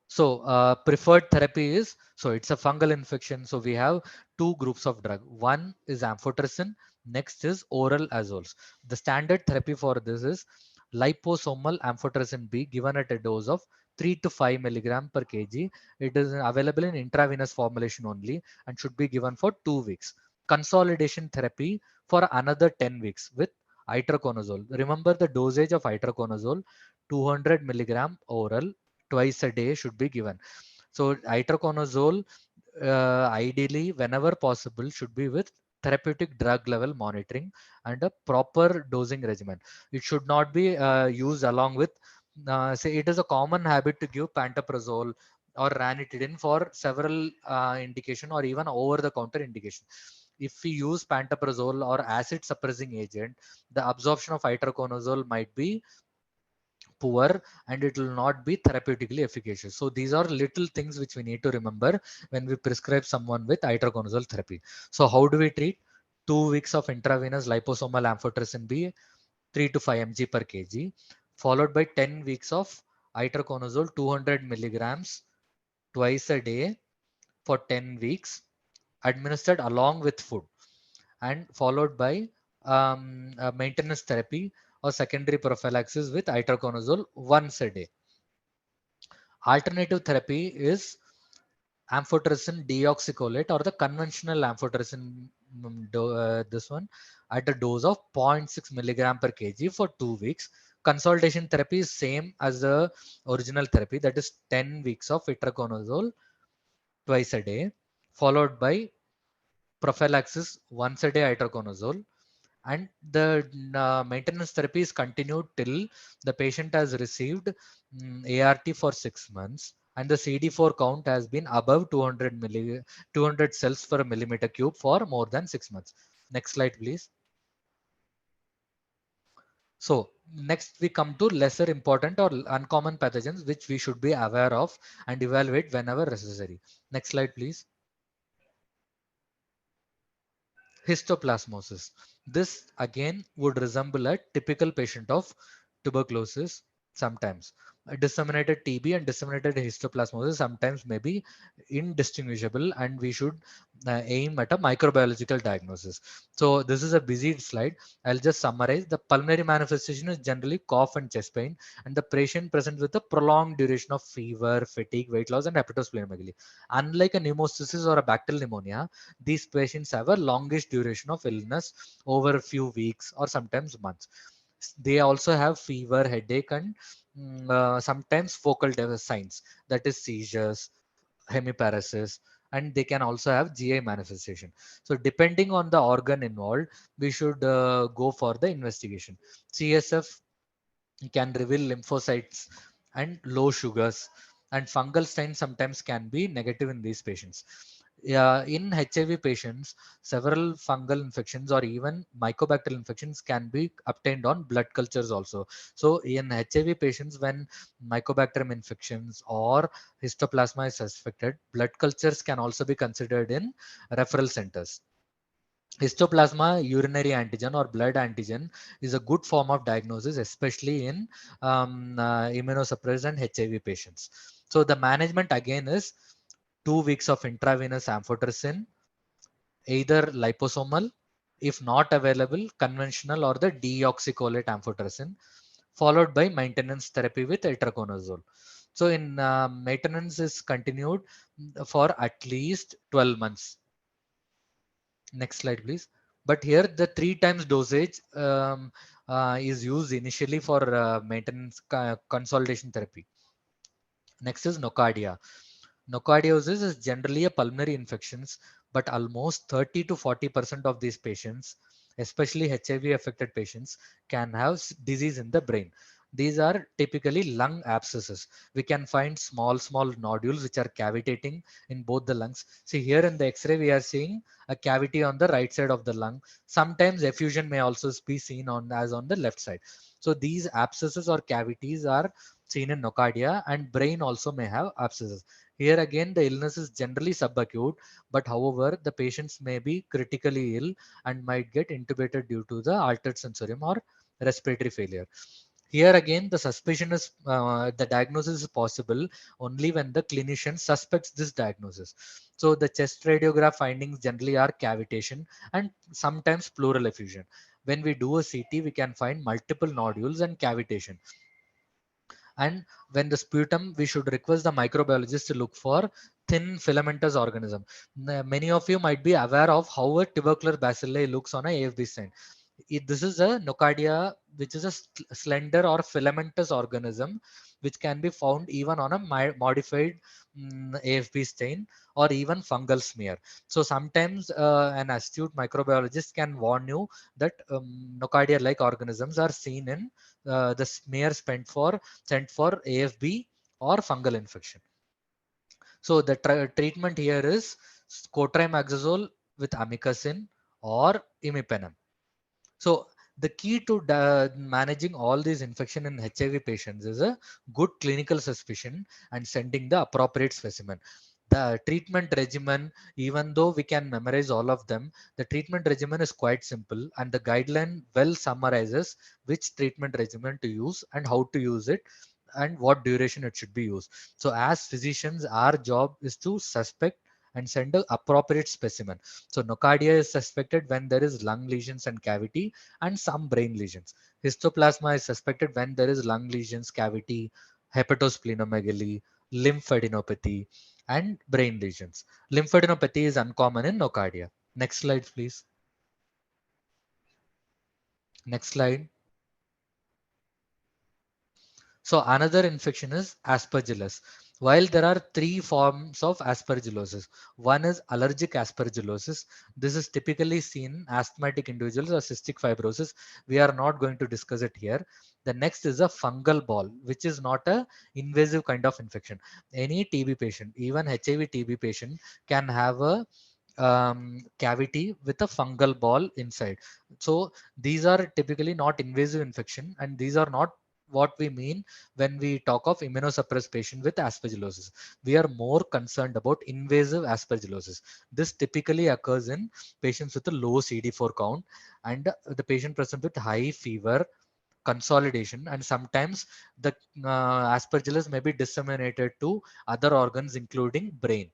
So preferred therapy is, so it's a fungal infection. So we have two groups of drug. One is amphotericin, next is oral azoles. The standard therapy for this is liposomal amphotericin B given at a dose of 3 to 5 milligram per kg. It is available in intravenous formulation only and should be given for 2 weeks. Consolidation therapy for another 10 weeks with Itraconazole. Remember the dosage of itraconazole, 200 milligram oral twice a day should be given. So itraconazole, ideally, whenever possible, should be with therapeutic drug level monitoring and a proper dosing regimen. It should not be used along with, say, it is a common habit to give pantoprazole or ranitidine for several indication or even over-the-counter indication. If we use pantoprazole or acid suppressing agent, the absorption of itraconazole might be poor and it will not be therapeutically efficacious. So these are little things which we need to remember when we prescribe someone with itraconazole therapy. So how do we treat? 2 weeks of intravenous liposomal amphotericin B, 3 to 5 mg per kg, followed by 10 weeks of itraconazole 200 milligrams twice a day for 10 weeks, administered along with food, and followed by maintenance therapy or secondary prophylaxis with itraconazole once a day. Alternative therapy is amphotericin deoxycholate or the conventional amphotericin, this one at a dose of 0.6 milligram per kg for 2 weeks. Consolidation therapy is same as the original therapy, that is 10 weeks of itraconazole twice a day, followed by prophylaxis once a day itraconazole, and the maintenance therapy is continued till the patient has received ART for 6 months and the CD4 count has been above 200 cells per millimeter cube for more than 6 months. Next slide, please. So next we come to lesser important or uncommon pathogens which we should be aware of and evaluate whenever necessary. Next slide, please. Histoplasmosis. This again would resemble a typical patient of tuberculosis sometimes. A disseminated TB and disseminated histoplasmosis sometimes may be indistinguishable and we should aim at a microbiological diagnosis. So this is a busy slide. I'll just summarize. The pulmonary manifestation is generally cough and chest pain and the patient presents with a prolonged duration of fever, fatigue, weight loss and hepatosplenomegaly. Unlike a pneumocystis or a bacterial pneumonia, these patients have a longish duration of illness over a few weeks or sometimes months. They also have fever, headache, and sometimes focal signs, that is seizures, hemiparesis, and they can also have GI manifestation. So depending on the organ involved, we should go for the investigation. CSF can reveal lymphocytes and low sugars, and fungal signs sometimes can be negative in these patients. In HIV patients, several fungal infections or even mycobacterial infections can be obtained on blood cultures also. So in HIV patients, when mycobacterium infections or histoplasma is suspected, blood cultures can also be considered in referral centers. Histoplasma urinary antigen or blood antigen is a good form of diagnosis, especially in immunosuppressed and HIV patients. So the management again is 2 weeks of intravenous amphotericin, either liposomal, if not available, conventional or the deoxycholate amphotericin, followed by maintenance therapy with itraconazole. So in maintenance is continued for at least 12 months. Next slide, please. But here the 3 times dosage is used initially for maintenance consolidation therapy. Next is nocardia. Nocardiosis is generally a pulmonary infections, but almost 30 to 40% of these patients, especially HIV affected patients, can have disease in the brain. These are typically lung abscesses. We can find small nodules which are cavitating in both the lungs. See here in the X-ray, we are seeing a cavity on the right side of the lung. Sometimes effusion may also be seen on as on the left side. So these abscesses or cavities are seen in nocardia, and brain also may have abscesses. Here again, the illness is generally subacute, but however, the patients may be critically ill and might get intubated due to the altered sensorium or respiratory failure. Here again, the suspicion is the diagnosis is possible only when the clinician suspects this diagnosis. So the chest radiograph findings generally are cavitation and sometimes pleural effusion. When we do a CT, we can find multiple nodules and cavitation. And when the sputum, we should request the microbiologist to look for thin filamentous organism. Many of you might be aware of how a tubercular bacilli looks on a AFB sign. This is a nocardia, which is a slender or filamentous organism, which can be found even on a modified AFB stain or even fungal smear. So sometimes an astute microbiologist can warn you that nocardia-like organisms are seen in the smear sent for AFB or fungal infection. So the treatment here is cotrimoxazole with amikacin or imipenem. So the key to managing all these infection in HIV patients is a good clinical suspicion and sending the appropriate specimen. The treatment regimen, even though we can memorize all of them, the treatment regimen is quite simple, and the guideline well summarizes which treatment regimen to use and how to use it and what duration it should be used. So as physicians, our job is to suspect and send a appropriate specimen. So nocardia is suspected when there is lung lesions and cavity and some brain lesions. Histoplasma is suspected when there is lung lesions, cavity, hepatosplenomegaly, lymphadenopathy, and brain lesions. Lymphadenopathy is uncommon in nocardia. Next slide, please. Next slide. So another infection is aspergillus. While there are three forms of aspergillosis, one is allergic aspergillosis. This is typically seen in asthmatic individuals or cystic fibrosis. We are not going to discuss it here. The next is a fungal ball, which is not a invasive kind of infection. Any TB patient, even HIV TB patient, can have a cavity with a fungal ball inside. So these are typically not invasive infection, and these are not what we mean when we talk of immunosuppressed patient with aspergillosis. We are more concerned about invasive aspergillosis. This typically occurs in patients with a low CD4 count and the patient present with high fever, consolidation, and sometimes the aspergillus may be disseminated to other organs including brain.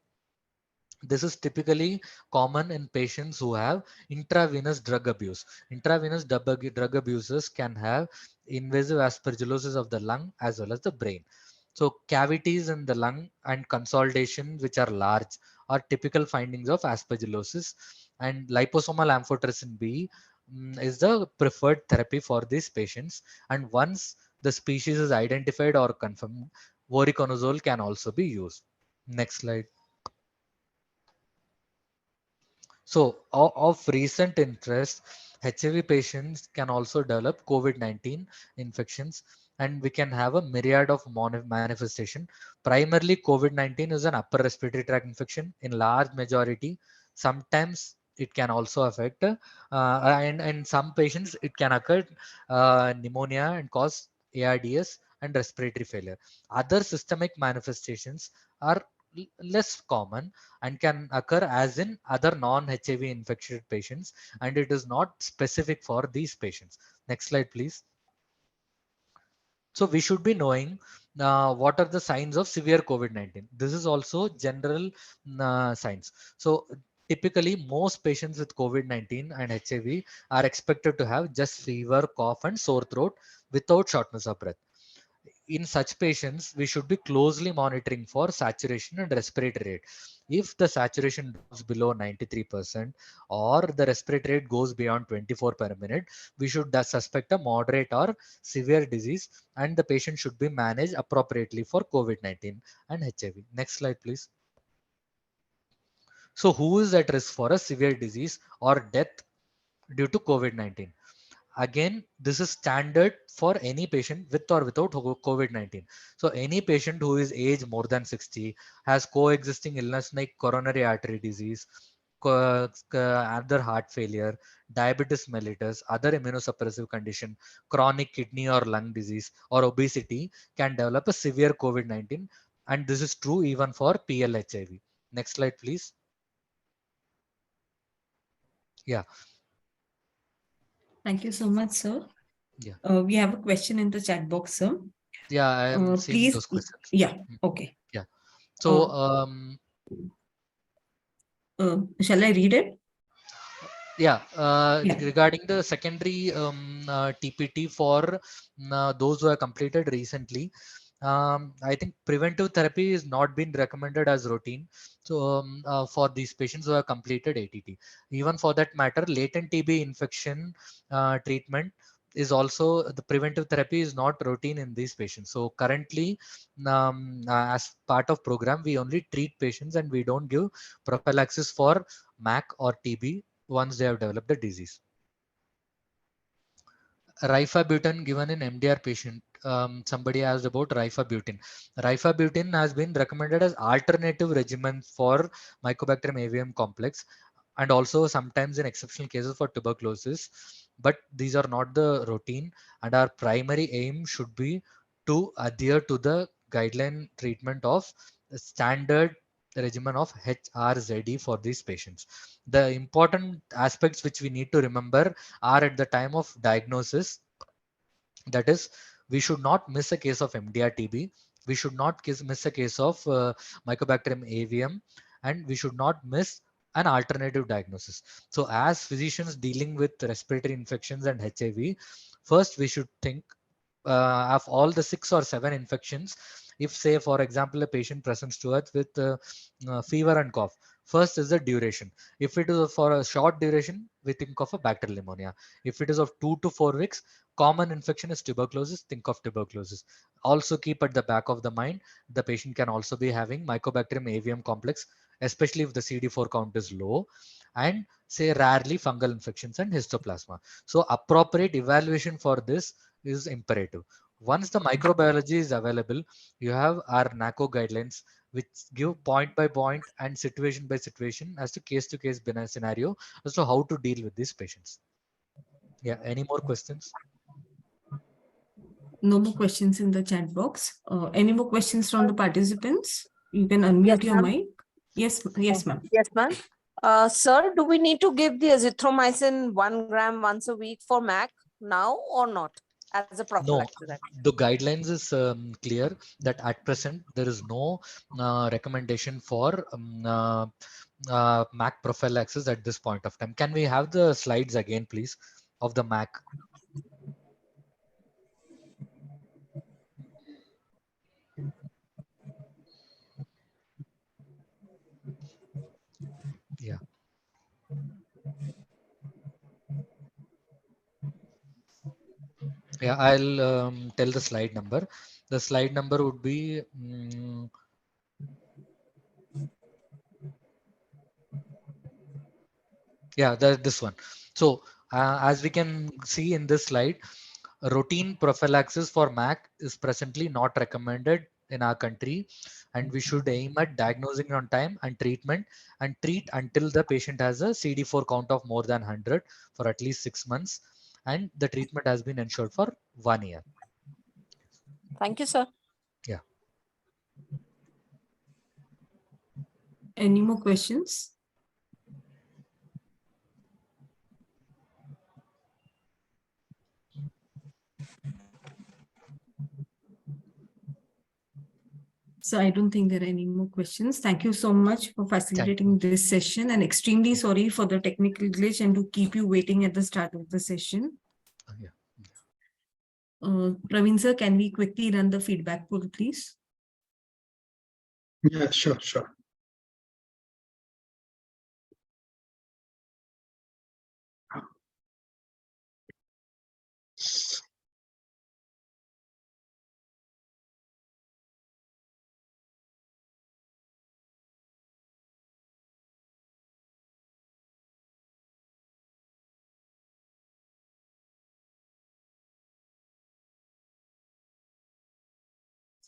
This is typically common in patients who have intravenous drug abuse. Intravenous drug abusers can have invasive aspergillosis of the lung as well as the brain. So cavities in the lung and consolidation which are large are typical findings of aspergillosis, and liposomal amphotericin B is the preferred therapy for these patients, and once the species is identified or confirmed, voriconazole can also be used. Next slide. So, of recent interest, HIV patients can also develop COVID-19 infections, and we can have a myriad of manifestation. Primarily, COVID-19 is an upper respiratory tract infection in large majority. Sometimes it can also affect, and some patients it can occur pneumonia and cause ARDS and respiratory failure. Other systemic manifestations are less common and can occur as in other non-HIV infected patients, and it is not specific for these patients. Next slide, please. So we should be knowing what are the signs of severe COVID-19. This is also general signs. So typically most patients with COVID-19 and HIV are expected to have just fever, cough, and sore throat without shortness of breath. In such patients, we should be closely monitoring for saturation and respiratory rate. If the saturation drops below 93% or the respiratory rate goes beyond 24 per minute, we should suspect a moderate or severe disease, and the patient should be managed appropriately for COVID-19 and HIV. Next slide, please. So who is at risk for a severe disease or death due to COVID-19? Again, this is standard for any patient with or without COVID-19. So any patient who is age more than 60, has coexisting illness like coronary artery disease, other heart failure, diabetes mellitus, other immunosuppressive condition, chronic kidney or lung disease, or obesity can develop a severe COVID-19, and this is true even for PLHIV. Next slide, please. Yeah, Thank you so much, sir. yeah, We have a question in the chat box, sir. yeah. I am seeing Please, those questions. yeah, Mm, okay. yeah. Uh, So, shall I read it? yeah, Yeah. regarding the secondary TPT for those who have completed recently, I think preventive therapy is not been recommended as routine. So for these patients who have completed ATT, even for that matter, latent TB infection treatment is also the preventive therapy is not routine in these patients. So currently, as part of program, we only treat patients and we don't give prophylaxis for MAC or TB once they have developed the disease. Rifabutin given in MDR patient. Somebody asked about rifabutin. Rifabutin has been recommended as alternative regimen for Mycobacterium avium complex and also sometimes in exceptional cases for tuberculosis. But these are not the routine, and our primary aim should be to adhere to the guideline treatment of the standard regimen of HRZE for these patients. The important aspects which we need to remember are at the time of diagnosis. That is, we should not miss a case of MDR-TB. We should not miss a case of Mycobacterium avium, and we should not miss an alternative diagnosis. So as physicians dealing with respiratory infections and HIV, first we should think of all the 6 or 7 infections. If say for example a patient presents to us with fever and cough, first is the duration. If it is for a short duration, we think of a bacterial pneumonia. If it is of 2 to 4 weeks, common infection is tuberculosis, think of tuberculosis. Also keep at the back of the mind, the patient can also be having Mycobacterium avium complex, especially if the CD4 count is low, and say rarely fungal infections and histoplasma. So appropriate evaluation for this is imperative. Once the microbiology is available, you have our NACO guidelines which give point by point and situation by situation as to case scenario as to how to deal with these patients. Yeah, any more questions? No more questions in the chat box. Any more questions from the participants? You can unmute Yes, your ma'am. mic. Yes, ma'am. Yes, ma'am. Sir, do we need to give the azithromycin 1 gram once a week for MAC now or not as a No, prophylaxis? the guidelines is clear that at present there is no recommendation for MAC prophylaxis at this point of time. Can we have the slides again, please, of the MAC? Yeah. Yeah, I'll tell the slide number. The slide number would be yeah, this one. So as we can see in this slide, routine prophylaxis for MAC is presently not recommended in our country, and we should aim at diagnosing on time and treatment and treat until the patient has a CD4 count of more than 100 for at least 6 months, and the treatment has been ensured for 1 year. Thank you, sir. Yeah. Any more questions? So I don't think there are any more questions. Thank you so much for facilitating this session, and extremely sorry for the technical glitch and to keep you waiting at the start of the session. Yeah. Praveen sir, can we quickly run the feedback poll, please? Yeah, sure.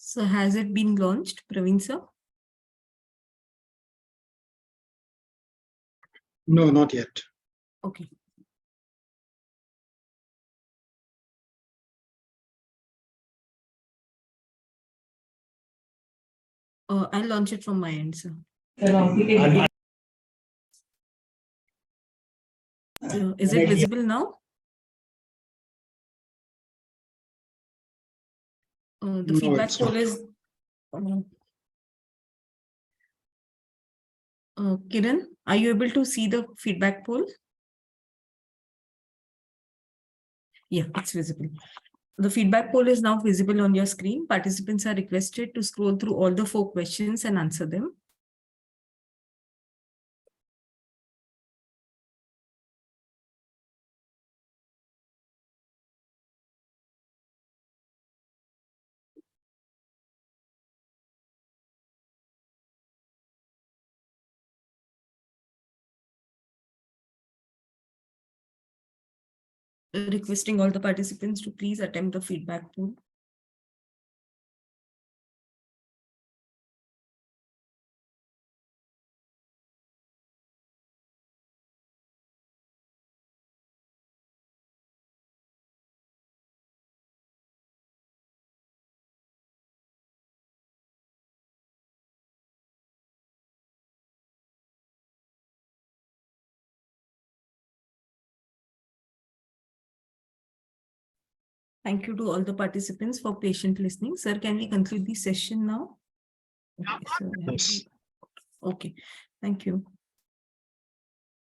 So has it been launched, Praveen sir? No, not yet. Okay. I'll launch it from my end, sir. Is it visible now? The No, feedback it's poll not. is Kiran, are you able to see the feedback poll? Yeah, it's visible. The feedback poll is now visible on your screen. Participants are requested to scroll through all the 4 questions and answer them. Requesting all the participants to please attempt the feedback poll. Thank you to all the participants for patient listening. Sir, can we conclude the session now? Okay, sir. Yes. Okay, thank you.